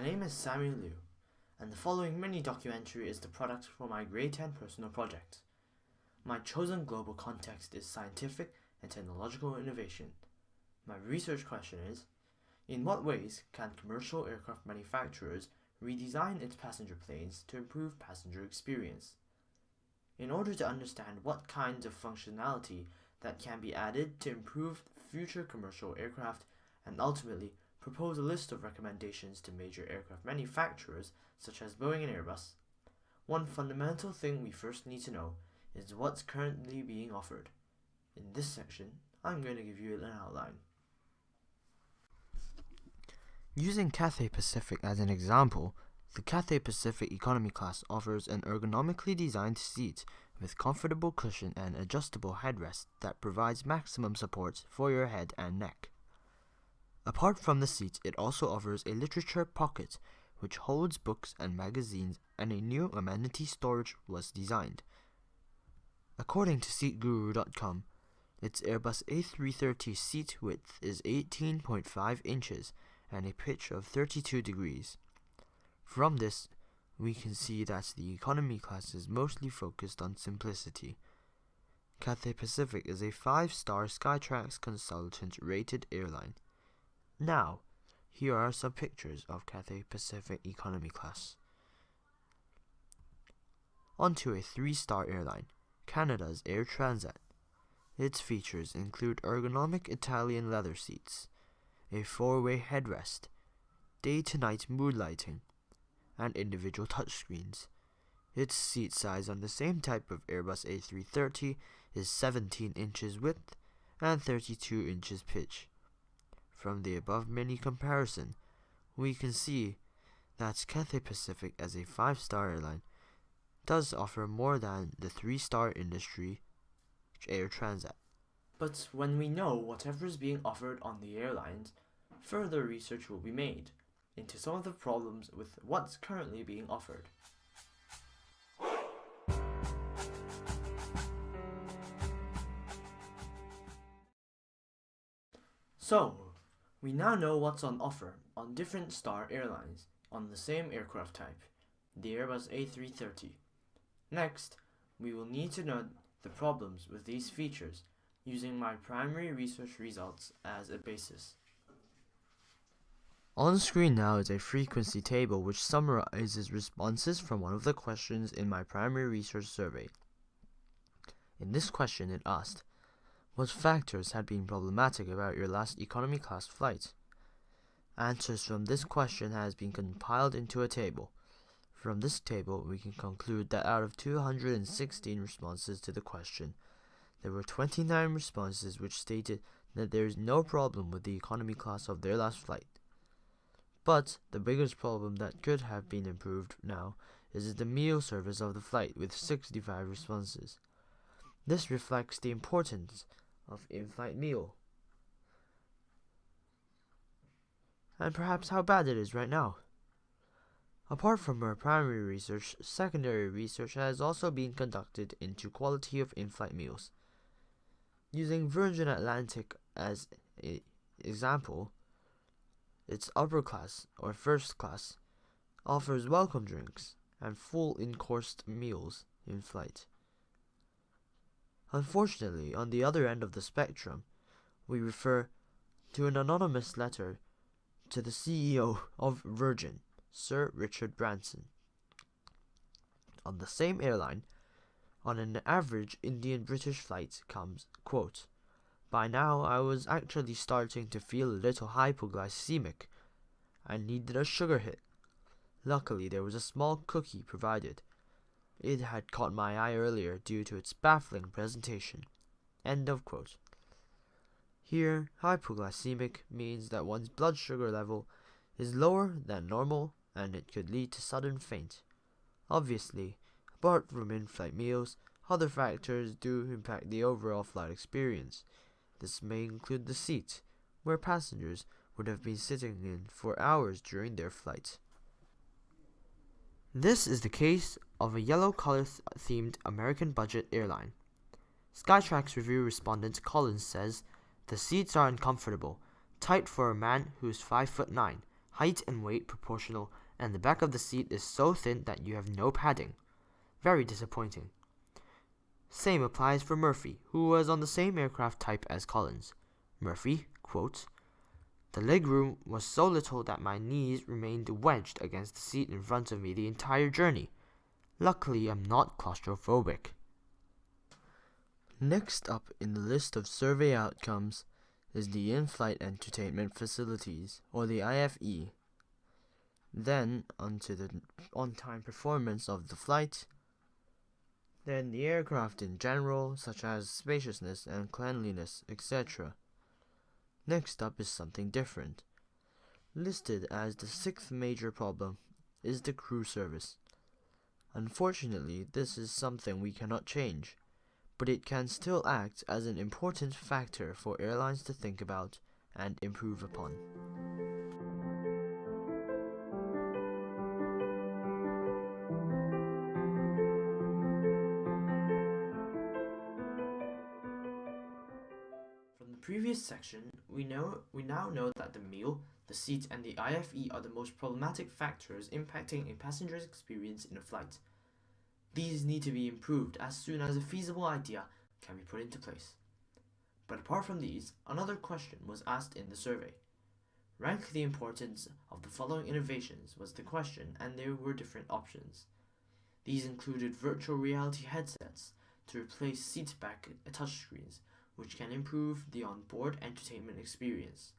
name is Samuel Liu, and the following mini documentary is the product for my Grade 10 personal project. My chosen global context is scientific and technological innovation. My research question is, in what ways can commercial aircraft manufacturers redesign its passenger planes to improve passenger experience? In order to understand what kinds of functionality that can be added to improve future commercial aircraft and ultimately propose a list of recommendations to major aircraft manufacturers such as Boeing and Airbus, one fundamental thing we first need to know is what's currently being offered. In this section, I'm going to give you an outline. Using Cathay Pacific as an example, the Cathay Pacific Economy Class offers an ergonomically designed seat with comfortable cushion and adjustable headrest that provides maximum support for your head and neck. Apart from the seat, it also offers a literature pocket which holds books and magazines, and a new amenity storage was designed. According to SeatGuru.com, its Airbus A330 seat width is 18.5 inches and a pitch of 32 degrees. From this, we can see that the economy class is mostly focused on simplicity. Cathay Pacific is a 5-star Skytrax consultant rated airline. Now, here are some pictures of Cathay Pacific Economy Class. Onto a 3-star airline, Canada's Air Transat. Its features include ergonomic Italian leather seats, a 4-way headrest, day-to-night mood lighting, and individual touchscreens. Its seat size on the same type of Airbus A330 is 17 inches width and 32 inches pitch. From the above mini comparison, we can see that Cathay Pacific as a 5-star airline does offer more than the 3-star industry Air Transat. But when we know whatever is being offered on the airlines, further research will be made into some of the problems with what's currently being offered. So, we now know what's on offer on different star airlines on the same aircraft type, the Airbus A330. Next, we will need to note the problems with these features using my primary research results as a basis. On screen now is a frequency table which summarizes responses from one of the questions in my primary research survey. In this question it asked, what factors had been problematic about your last economy class flight? Answers from this question has been compiled into a table. From this table, we can conclude that out of 216 responses to the question, there were 29 responses which stated that there is no problem with the economy class of their last flight. But the biggest problem that could have been improved now is the meal service of the flight with 65 responses. This reflects the importance of in-flight meal, and perhaps how bad it is right now. Apart from our primary research, secondary research has also been conducted into quality of in-flight meals. Using Virgin Atlantic as an example, its upper class or first class offers welcome drinks and full in-coursed meals in flight. Unfortunately, on the other end of the spectrum, we refer to an anonymous letter to the CEO of Virgin, Sir Richard Branson. On the same airline, on an average Indian-British flight comes, quote, by now I was actually starting to feel a little hypoglycemic. I needed a sugar hit. Luckily there was a small cookie provided. It had caught my eye earlier due to its baffling presentation. End of quote. Here, hypoglycemic means that one's blood sugar level is lower than normal and it could lead to sudden faint. Obviously, apart from in-flight meals, other factors do impact the overall flight experience. This may include the seat, where passengers would have been sitting in for hours during their flight. This is the case of a yellow color-themed American budget airline. Skytrax review respondent Collins says, the seats are uncomfortable, tight for a man who's 5'9", height and weight proportional, and the back of the seat is so thin that you have no padding. Very disappointing. Same applies for Murphy, who was on the same aircraft type as Collins. Murphy, quote, "The legroom was so little that my knees remained wedged against the seat in front of me the entire journey. Luckily, I'm not claustrophobic." Next up in the list of survey outcomes is the in-flight entertainment facilities, or the IFE. Then onto the on-time performance of the flight. Then the aircraft in general, such as spaciousness and cleanliness, etc. Next up is something different. Listed as the sixth major problem is the crew service. Unfortunately, this is something we cannot change, but it can still act as an important factor for airlines to think about and improve upon. From the previous section, we now know that the meal, the seat, and the IFE are the most problematic factors impacting a passenger's experience in a flight. These need to be improved as soon as a feasible idea can be put into place. But apart from these, another question was asked in the survey. Rank the importance of the following innovations was the question, and there were different options. These included virtual reality headsets to replace seat-back touchscreens, which can improve the onboard entertainment experience.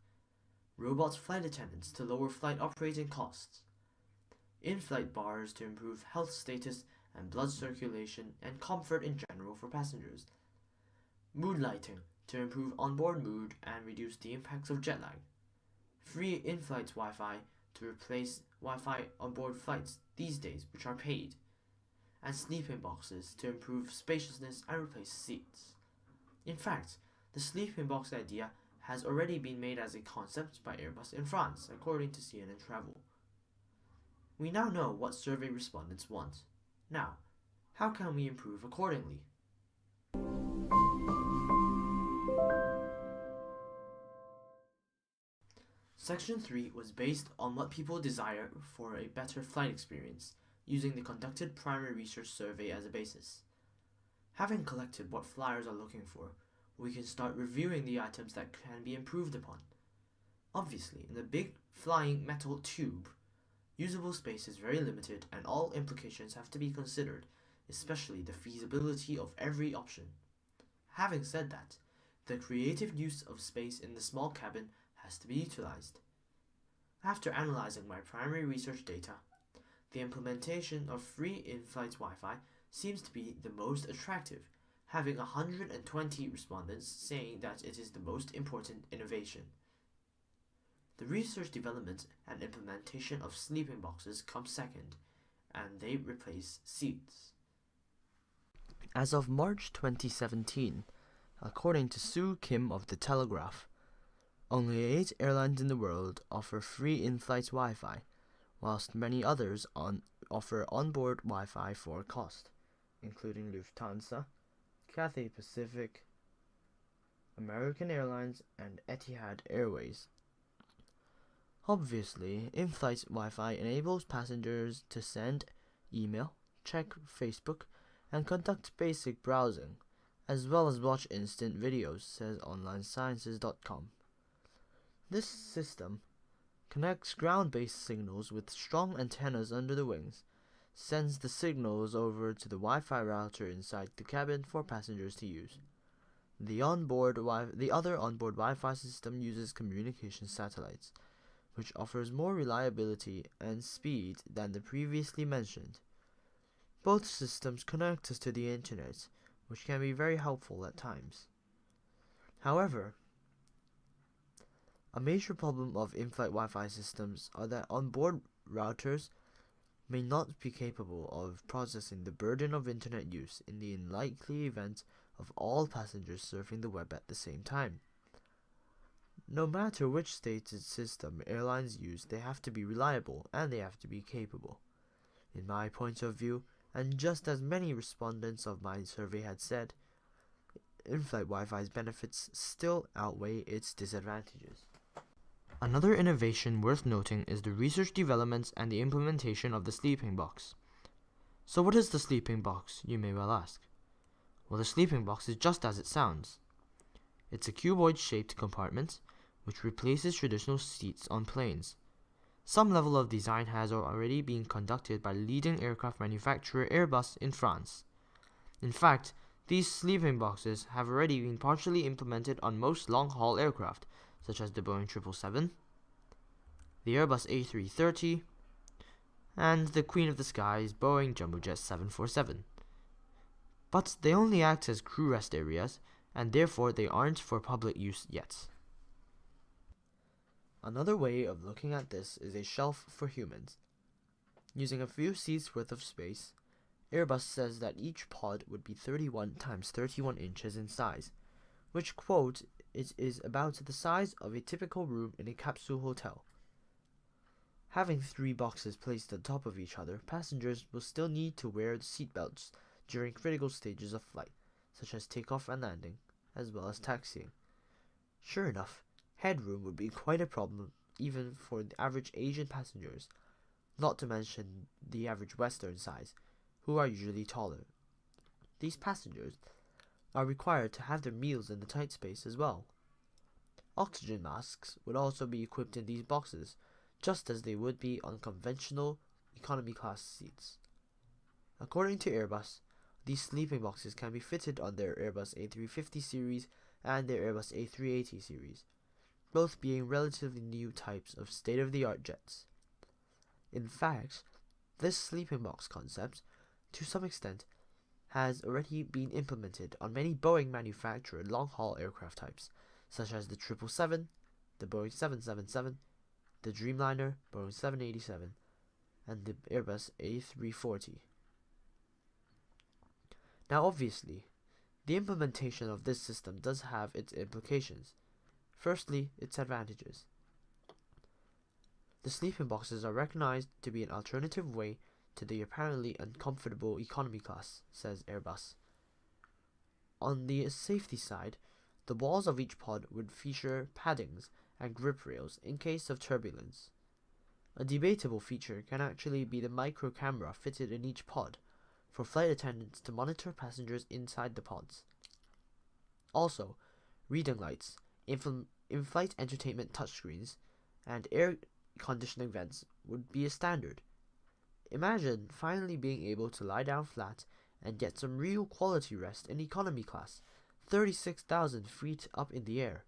Robot flight attendants to lower flight operating costs. In-flight bars to improve health status and blood circulation and comfort in general for passengers. Mood lighting to improve onboard mood and reduce the impacts of jet lag. Free in-flight Wi-Fi to replace Wi-Fi onboard flights these days, which are paid. And sleeping boxes to improve spaciousness and replace seats. In fact, the sleeping box idea has already been made as a concept by Airbus in France, according to CNN Travel. We now know what survey respondents want. Now, how can we improve accordingly? Section 3 was based on what people desire for a better flight experience, using the conducted primary research survey as a basis. Having collected what flyers are looking for, we can start reviewing the items that can be improved upon. Obviously, in the big flying metal tube, usable space is very limited and all implications have to be considered, especially the feasibility of every option. Having said that, the creative use of space in the small cabin has to be utilized. After analyzing my primary research data, the implementation of free in-flight Wi-Fi seems to be the most attractive, having 120 respondents saying that it is the most important innovation. The research development and implementation of sleeping boxes come second, and they replace seats. As of March 2017, according to Sue Kim of The Telegraph, only 8 airlines in the world offer free in-flight Wi-Fi, whilst many others offer onboard Wi-Fi for a cost, including Lufthansa, Cathay Pacific, American Airlines, and Etihad Airways. Obviously, in-flight Wi-Fi enables passengers to send email, check Facebook, and conduct basic browsing, as well as watch instant videos, says OnlineSciences.com. This system connects ground-based signals with strong antennas under the wings, sends the signals over to the Wi-Fi router inside the cabin for passengers to use. The other onboard Wi-Fi system uses communication satellites, which offers more reliability and speed than the previously mentioned. Both systems connect us to the internet, which can be very helpful at times. However, a major problem of in-flight Wi-Fi systems are that onboard routers may not be capable of processing the burden of internet use in the unlikely event of all passengers surfing the web at the same time. No matter which stated system airlines use, they have to be reliable and they have to be capable. In my point of view, and just as many respondents of my survey had said, in-flight Wi-Fi's benefits still outweigh its disadvantages. Another innovation worth noting is the research developments and the implementation of the sleeping box. So what is the sleeping box, you may well ask? Well, the sleeping box is just as it sounds. It's a cuboid-shaped compartment which replaces traditional seats on planes. Some level of design has already been conducted by leading aircraft manufacturer Airbus in France. In fact, these sleeping boxes have already been partially implemented on most long-haul aircraft, such as the Boeing 777, the Airbus A330, and the Queen of the Skies Boeing Jumbojet 747. But they only act as crew rest areas, and therefore they aren't for public use yet. Another way of looking at this is a shelf for humans. Using a few seats worth of space, Airbus says that each pod would be 31 times 31 inches in size, which, quote, is about the size of a typical room in a capsule hotel. Having 3 boxes placed on top of each other, passengers will still need to wear seatbelts during critical stages of flight, such as takeoff and landing, as well as taxiing. Sure enough, headroom would be quite a problem even for the average Asian passengers, not to mention the average Western size, who are usually taller. These passengers are required to have their meals in the tight space as well. Oxygen masks would also be equipped in these boxes, just as they would be on conventional economy class seats. According to Airbus, these sleeping boxes can be fitted on their Airbus A350 series and their Airbus A380 series, both being relatively new types of state-of-the-art jets. In fact, this sleeping box concept, to some extent, has already been implemented on many Boeing manufactured long-haul aircraft types, such as the 777, the Boeing 777, the Dreamliner, Boeing 787, and the Airbus A340. Now obviously, the implementation of this system does have its implications. Firstly, its advantages. The sleeping boxes are recognized to be an alternative way to the apparently uncomfortable economy class, says Airbus. On the safety side, the walls of each pod would feature paddings and grip rails in case of turbulence. A debatable feature can actually be the micro camera fitted in each pod for flight attendants to monitor passengers inside the pods. Also, reading lights, in-flight entertainment touchscreens, and air conditioning vents would be a standard. Imagine finally being able to lie down flat and get some real quality rest in economy class, 36,000 feet up in the air.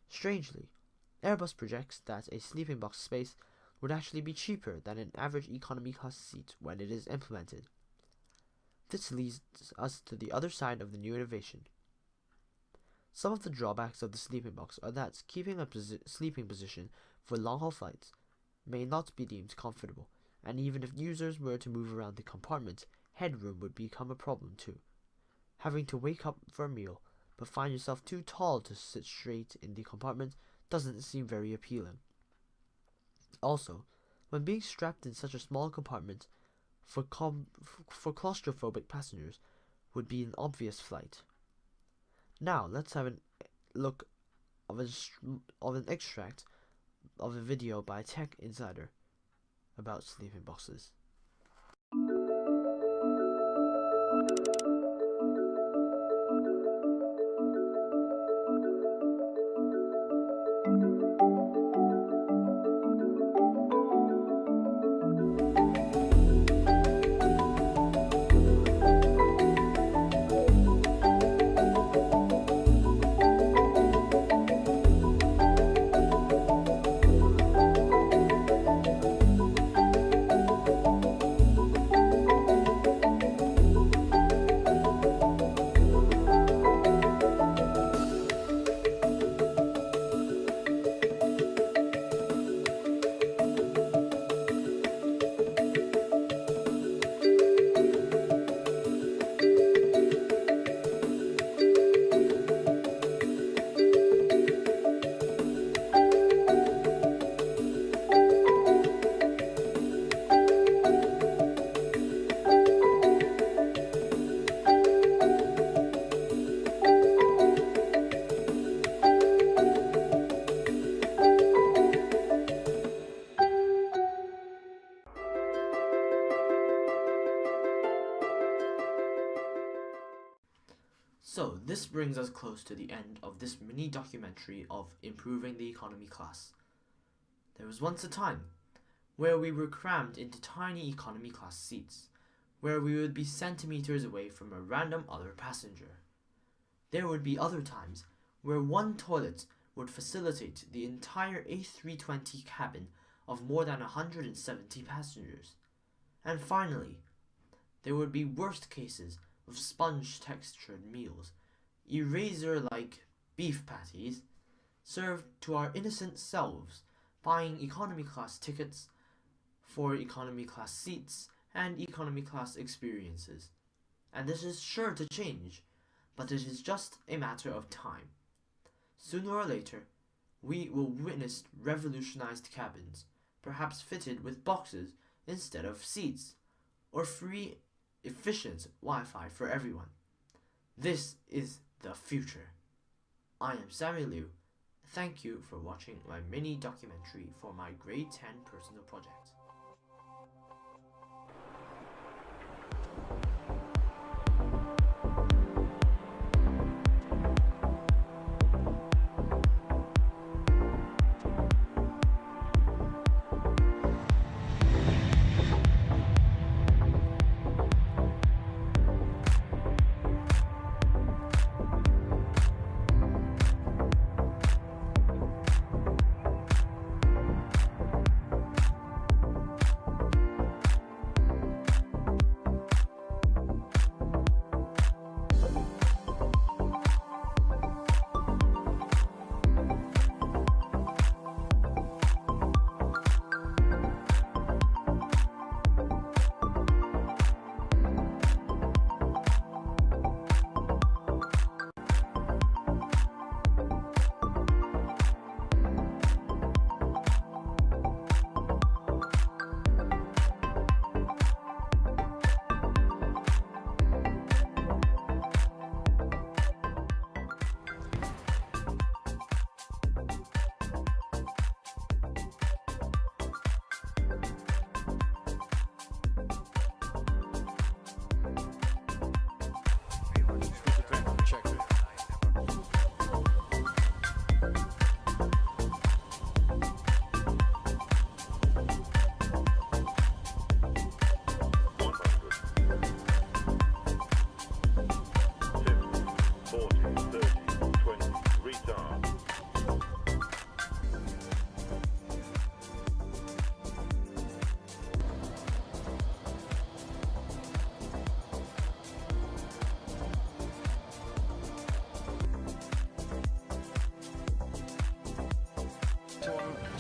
Strangely, Airbus projects that a sleeping box space would actually be cheaper than an average economy class seat when it is implemented. This leads us to the other side of the new innovation. Some of the drawbacks of the sleeping box are that keeping a sleeping position for long-haul flights may not be deemed comfortable, and even if users were to move around the compartment, headroom would become a problem too. Having to wake up for a meal, but find yourself too tall to sit straight in the compartment doesn't seem very appealing. Also, when being strapped in such a small compartment for claustrophobic passengers would be an obvious flight. Now let's have a look of an extract of a video by Tech Insider about sleeping boxes. this brings us close to the end of this mini documentary of improving the economy class. There was once a time where we were crammed into tiny economy class seats, where we would be centimeters away from a random other passenger. There would be other times where one toilet would facilitate the entire A320 cabin of more than 170 passengers. And finally, there would be worst cases of sponge-textured meals, eraser-like beef patties, served to our innocent selves, buying economy class tickets for economy class seats and economy class experiences. And this is sure to change, but it is just a matter of time. Sooner or later, we will witness revolutionized cabins, perhaps fitted with boxes instead of seats, or free, efficient Wi-Fi for everyone. This is the future. I am Sammy Liu. Thank you for watching my mini documentary for my grade 10 personal project.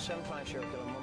Seven five Sherwood.